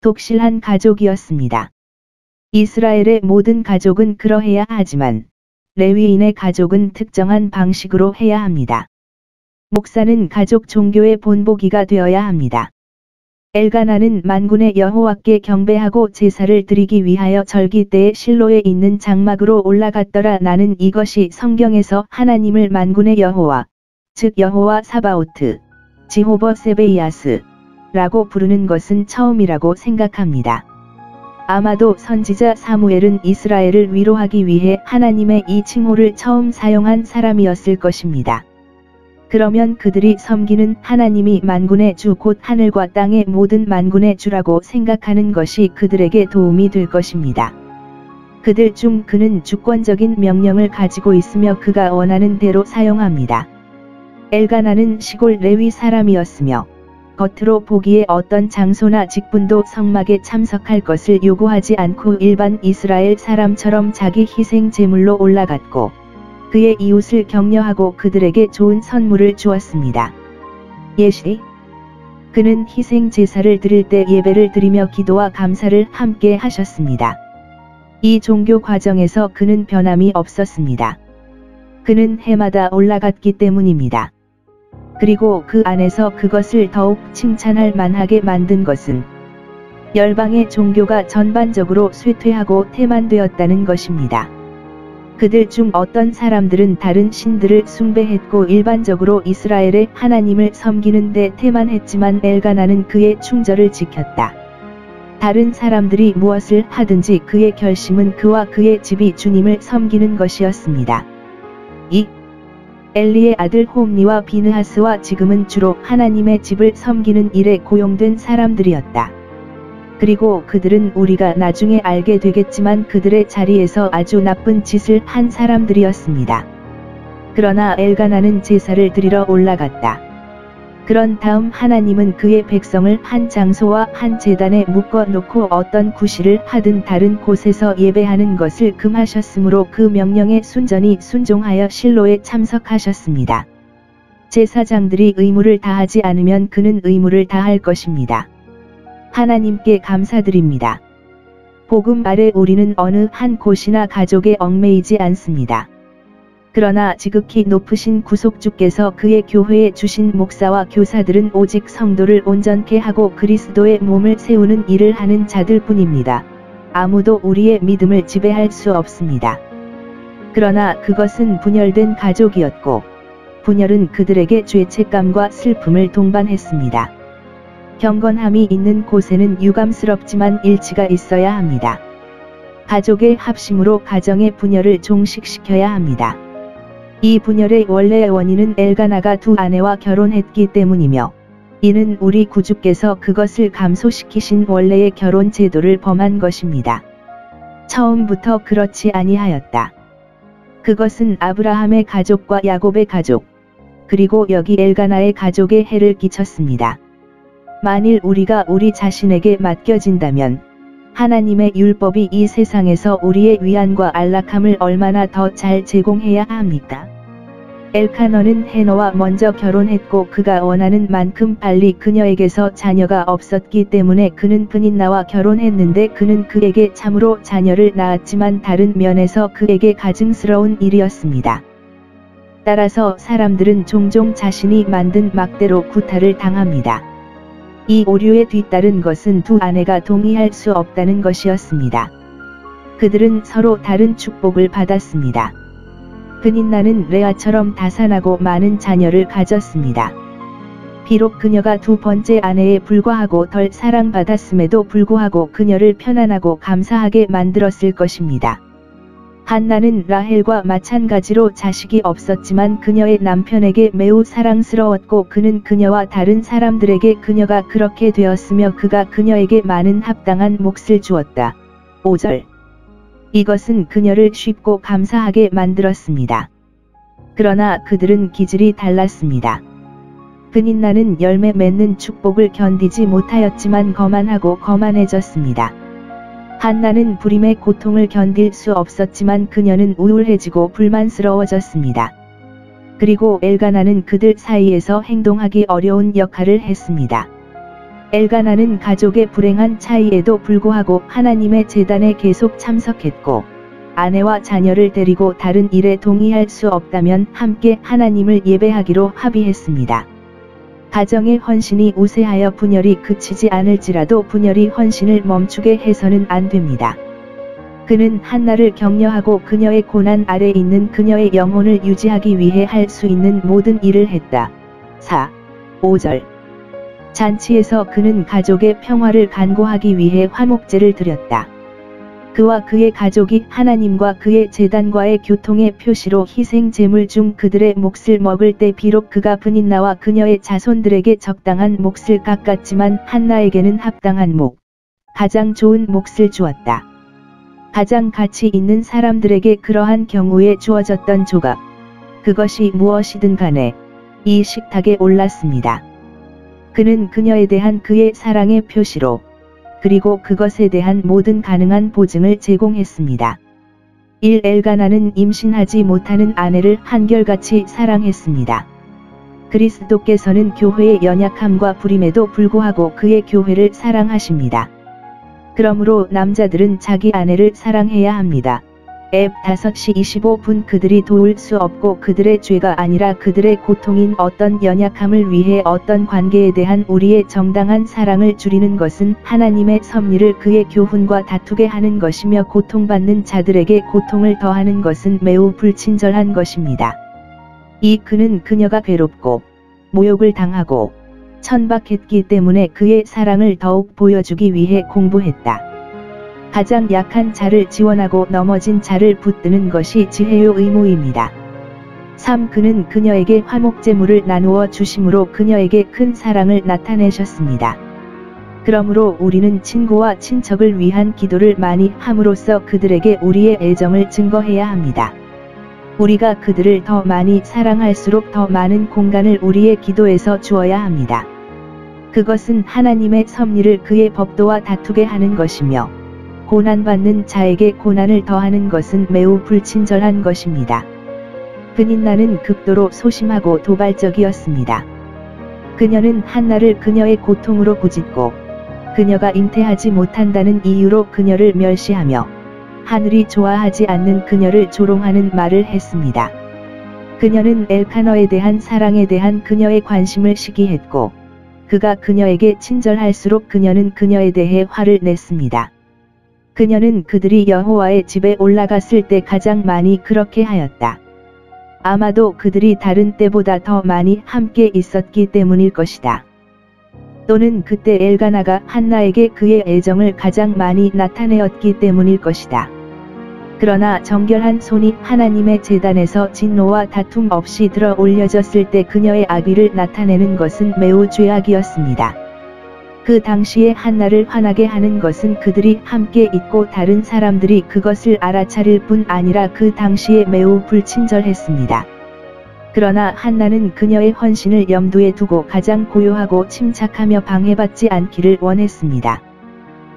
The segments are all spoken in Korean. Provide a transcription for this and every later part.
독실한 가족이었습니다. 이스라엘의 모든 가족은 그러해야 하지만 레위인의 가족은 특정한 방식으로 해야 합니다. 목사는 가족 종교의 본보기가 되어야 합니다. 엘가나는 만군의 여호와께 경배하고 제사를 드리기 위하여 절기 때에 실로에 있는 장막으로 올라갔더라. 나는 이것이 성경에서 하나님을 만군의 여호와, 즉 여호와 사바오트, 지호버 세베이아스 라고 부르는 것은 처음이라고 생각합니다. 아마도 선지자 사무엘은 이스라엘을 위로하기 위해 하나님의 이 칭호를 처음 사용한 사람이었을 것입니다. 그러면 그들이 섬기는 하나님이 만군의 주 곧 하늘과 땅의 모든 만군의 주라고 생각하는 것이 그들에게 도움이 될 것입니다. 그들 중 그는 주권적인 명령을 가지고 있으며 그가 원하는 대로 사용합니다. 엘가나는 시골 레위 사람이었으며 겉으로 보기에 어떤 장소나 직분도 성막에 참석할 것을 요구하지 않고 일반 이스라엘 사람처럼 자기 희생 제물로 올라갔고 그의 이웃을 격려하고 그들에게 좋은 선물을 주었습니다. 예시 그는 희생 제사를 드릴 때 예배를 드리며 기도와 감사를 함께 하셨습니다. 이 종교 과정에서 그는 변함이 없었습니다. 그는 해마다 올라갔기 때문입니다. 그리고 그 안에서 그것을 더욱 칭찬할 만하게 만든 것은 열방의 종교가 전반적으로 쇠퇴하고 태만되었다는 것입니다. 그들 중 어떤 사람들은 다른 신들을 숭배했고 일반적으로 이스라엘의 하나님을 섬기는데 태만했지만 엘가나는 그의 충절을 지켰다. 다른 사람들이 무엇을 하든지 그의 결심은 그와 그의 집이 주님을 섬기는 것이었습니다. 2. 엘리의 아들 홈니와 비느하스와 지금은 주로 하나님의 집을 섬기는 일에 고용된 사람들이었다. 그리고 그들은 우리가 나중에 알게 되겠지만 그들의 자리에서 아주 나쁜 짓을 한 사람들이었습니다. 그러나 엘가나는 제사를 드리러 올라갔다. 그런 다음 하나님은 그의 백성을 한 장소와 한 제단에 묶어 놓고 어떤 구실을 하든 다른 곳에서 예배하는 것을 금하셨으므로 그 명령에 순전히 순종하여 실로에 참석하셨습니다. 제사장들이 의무를 다하지 않으면 그는 의무를 다할 것입니다. 하나님께 감사드립니다. 복음 아래 우리는 어느 한 곳이나 가족에 얽매이지 않습니다. 그러나 지극히 높으신 구속주께서 그의 교회에 주신 목사와 교사들은 오직 성도를 온전케 하고 그리스도의 몸을 세우는 일을 하는 자들 뿐입니다. 아무도 우리의 믿음을 지배할 수 없습니다. 그러나 그것은 분열된 가족이었고, 분열은 그들에게 죄책감과 슬픔을 동반했습니다. 경건함이 있는 곳에는 유감스럽지만 일치가 있어야 합니다. 가족의 합심으로 가정의 분열을 종식시켜야 합니다. 이 분열의 원래의 원인은 엘가나가 두 아내와 결혼했기 때문이며 이는 우리 구주께서 그것을 감소시키신 원래의 결혼 제도를 범한 것입니다. 처음부터 그렇지 아니하였다. 그것은 아브라함의 가족과 야곱의 가족, 그리고 여기 엘가나의 가족에 해를 끼쳤습니다. 만일 우리가 우리 자신에게 맡겨진다면 하나님의 율법이 이 세상에서 우리의 위안과 안락함을 얼마나 더 잘 제공해야 합니까? 엘카너는 헤너와 먼저 결혼했고 그가 원하는 만큼 빨리 그녀에게서 자녀가 없었기 때문에 그는 브닌나와 결혼했는데 그는 그에게 참으로 자녀를 낳았지만 다른 면에서 그에게 가증스러운 일이었습니다. 따라서 사람들은 종종 자신이 만든 막대로 구타를 당합니다. 이 오류에 뒤따른 것은 두 아내가 동의할 수 없다는 것이었습니다. 그들은 서로 다른 축복을 받았습니다. 브닌나는 레아처럼 다산하고 많은 자녀를 가졌습니다. 비록 그녀가 두 번째 아내에 불과하고 덜 사랑받았음에도 불구하고 그녀를 편안하고 감사하게 만들었을 것입니다. 한나는 라헬과 마찬가지로 자식이 없었지만 그녀의 남편에게 매우 사랑스러웠고 그는 그녀와 다른 사람들에게 그녀가 그렇게 되었으며 그가 그녀에게 많은 합당한 몫을 주었다. 5절. 이것은 그녀를 쉽고 감사하게 만들었습니다. 그러나 그들은 기질이 달랐습니다. 브닌나는 열매 맺는 축복을 견디지 못하였지만 거만하고 거만해졌습니다. 한나는 불임의 고통을 견딜 수 없었지만 그녀는 우울해지고 불만스러워졌습니다. 그리고 엘가나는 그들 사이에서 행동하기 어려운 역할을 했습니다. 엘가나는 가족의 불행한 차이에도 불구하고 하나님의 제단에 계속 참석했고, 아내와 자녀를 데리고 다른 일에 동의할 수 없다면 함께 하나님을 예배하기로 합의했습니다. 가정의 헌신이 우세하여 분열이 그치지 않을지라도 분열이 헌신을 멈추게 해서는 안 됩니다. 그는 한나를 격려하고 그녀의 고난 아래 있는 그녀의 영혼을 유지하기 위해 할 수 있는 모든 일을 했다. 4. 5절. 잔치에서 그는 가족의 평화를 간구하기 위해 화목제를 드렸다. 그와 그의 가족이 하나님과 그의 제단과의 교통의 표시로 희생 제물 중 그들의 몫을 먹을 때 비록 그가 브닌나와 그녀의 자손들에게 적당한 몫을 깎았지만 한나에게는 합당한 몫, 가장 좋은 몫을 주었다. 가장 가치 있는 사람들에게 그러한 경우에 주어졌던 조각, 그것이 무엇이든 간에 이 식탁에 올랐습니다. 그는 그녀에 대한 그의 사랑의 표시로, 그리고 그것에 대한 모든 가능한 보증을 제공했습니다. 1. 엘가나는 임신하지 못하는 아내를 한결같이 사랑했습니다. 그리스도께서는 교회의 연약함과 불임에도 불구하고 그의 교회를 사랑하십니다. 그러므로 남자들은 자기 아내를 사랑해야 합니다. 앱 5시 25분. 그들이 도울 수 없고 그들의 죄가 아니라 그들의 고통인 어떤 연약함을 위해 어떤 관계에 대한 우리의 정당한 사랑을 줄이는 것은 하나님의 섭리를 그의 교훈과 다투게 하는 것이며 고통받는 자들에게 고통을 더하는 것은 매우 불친절한 것입니다. 그는 그녀가 괴롭고 모욕을 당하고 천박했기 때문에 그의 사랑을 더욱 보여주기 위해 공부했다. 가장 약한 자를 지원하고 넘어진 자를 붙드는 것이 지혜의 의무입니다. 3. 그는 그녀에게 화목제물을 나누어 주심으로 그녀에게 큰 사랑을 나타내셨습니다. 그러므로 우리는 친구와 친척을 위한 기도를 많이 함으로써 그들에게 우리의 애정을 증거해야 합니다. 우리가 그들을 더 많이 사랑할수록 더 많은 공간을 우리의 기도에서 주어야 합니다. 그것은 하나님의 섭리를 그의 법도와 다투게 하는 것이며, 고난받는 자에게 고난을 더하는 것은 매우 불친절한 것입니다. 브닌나는 극도로 소심하고 도발적이었습니다. 그녀는 한나를 그녀의 고통으로 꾸짖고, 그녀가 잉태하지 못한다는 이유로 그녀를 멸시하며, 하늘이 좋아하지 않는 그녀를 조롱하는 말을 했습니다. 그녀는 엘카너에 대한 사랑에 대한 그녀의 관심을 시기했고, 그가 그녀에게 친절할수록 그녀는 그녀에 대해 화를 냈습니다. 그녀는 그들이 여호와의 집에 올라갔을 때 가장 많이 그렇게 하였다. 아마도 그들이 다른 때보다 더 많이 함께 있었기 때문일 것이다. 또는 그때 엘가나가 한나에게 그의 애정을 가장 많이 나타내었기 때문일 것이다. 그러나 정결한 손이 하나님의 제단에서 진노와 다툼 없이 들어 올려졌을 때 그녀의 악의를 나타내는 것은 매우 죄악이었습니다. 그 당시에 한나를 화나게 하는 것은 그들이 함께 있고 다른 사람들이 그것을 알아차릴 뿐 아니라 그 당시에 매우 불친절했습니다. 그러나 한나는 그녀의 헌신을 염두에 두고 가장 고요하고 침착하며 방해받지 않기를 원했습니다.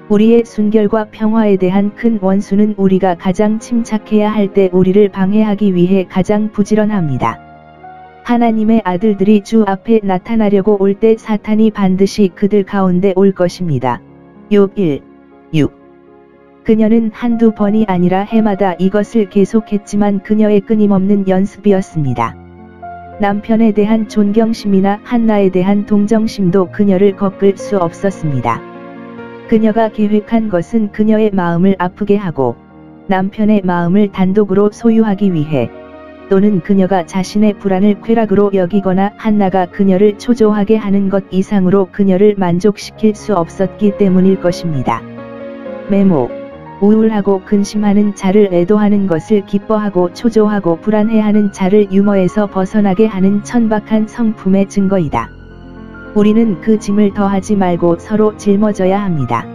우리의 순결과 평화에 대한 큰 원수는 우리가 가장 침착해야 할 때 우리를 방해하기 위해 가장 부지런합니다. 하나님의 아들들이 주 앞에 나타나려고 올 때 사탄이 반드시 그들 가운데 올 것입니다. 욥 1, 6. 그녀는 한두 번이 아니라 해마다 이것을 계속했지만 그녀의 끊임없는 연습이었습니다. 남편에 대한 존경심이나 한나에 대한 동정심도 그녀를 꺾을 수 없었습니다. 그녀가 계획한 것은 그녀의 마음을 아프게 하고 남편의 마음을 단독으로 소유하기 위해, 또는 그녀가 자신의 불안을 쾌락으로 여기거나 한나가 그녀를 초조하게 하는 것 이상으로 그녀를 만족시킬 수 없었기 때문일 것입니다. 메모. 우울하고 근심하는 자를 애도하는 것을 기뻐하고 초조하고 불안해하는 자를 유머에서 벗어나게 하는 천박한 성품의 증거이다. 우리는 그 짐을 더하지 말고 서로 짊어져야 합니다.